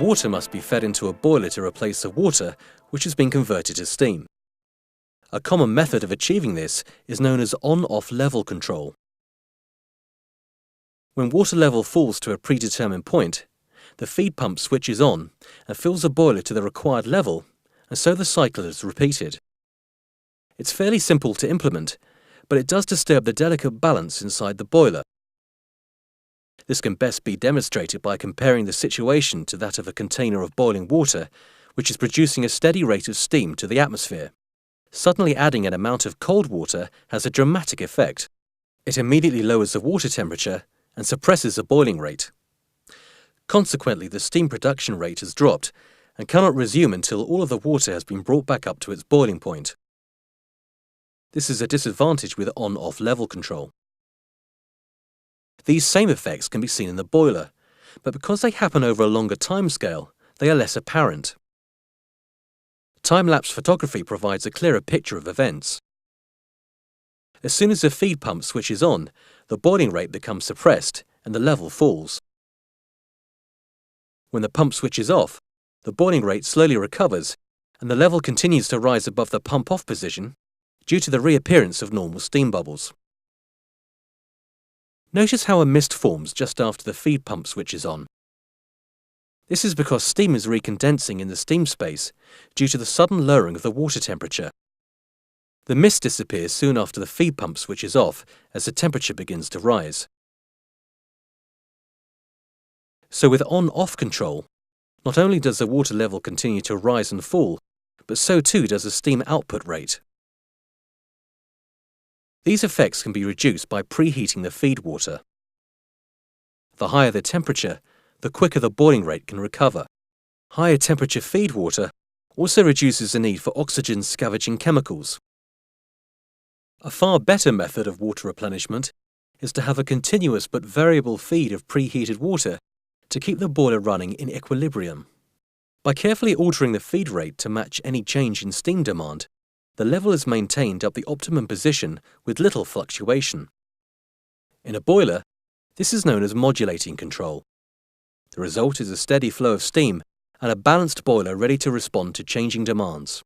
Water must be fed into a boiler to replace the water which has been converted to steam. A common method of achieving this is known as on-off level control. When water level falls to a predetermined point, the feed pump switches on and fills the boiler to the required level, and so the cycle is repeated. It's fairly simple to implement, but it does disturb the delicate balance inside the boiler. This can best be demonstrated by comparing the situation to that of a container of boiling water, which is producing a steady rate of steam to the atmosphere. Suddenly adding an amount of cold water has a dramatic effect. It immediately lowers the water temperature and suppresses the boiling rate. Consequently, the steam production rate has dropped and cannot resume until all of the water has been brought back up to its boiling point. This is a disadvantage with on-off level control. These same effects can be seen in the boiler, but because they happen over a longer timescale, they are less apparent. Time-lapse photography provides a clearer picture of events. As soon as the feed pump switches on, the boiling rate becomes suppressed and the level falls. When the pump switches off, the boiling rate slowly recovers and the level continues to rise above the pump-off position due to the reappearance of normal steam bubbles. Notice how a mist forms just after the feed pump switches on. This is because steam is recondensing in the steam space due to the sudden lowering of the water temperature. The mist disappears soon after the feed pump switches off as the temperature begins to rise. So with on-off control, not only does the water level continue to rise and fall, but so too does the steam output rate. These effects can be reduced by preheating the feed water. The higher the temperature, the quicker the boiling rate can recover. Higher temperature feed water also reduces the need for oxygen scavenging chemicals. A far better method of water replenishment is to have a continuous but variable feed of preheated water to keep the boiler running in equilibrium. By carefully altering the feed rate to match any change in steam demand, the level is maintained at the optimum position with little fluctuation. In a boiler, this is known as modulating control. The result is a steady flow of steam and a balanced boiler ready to respond to changing demands.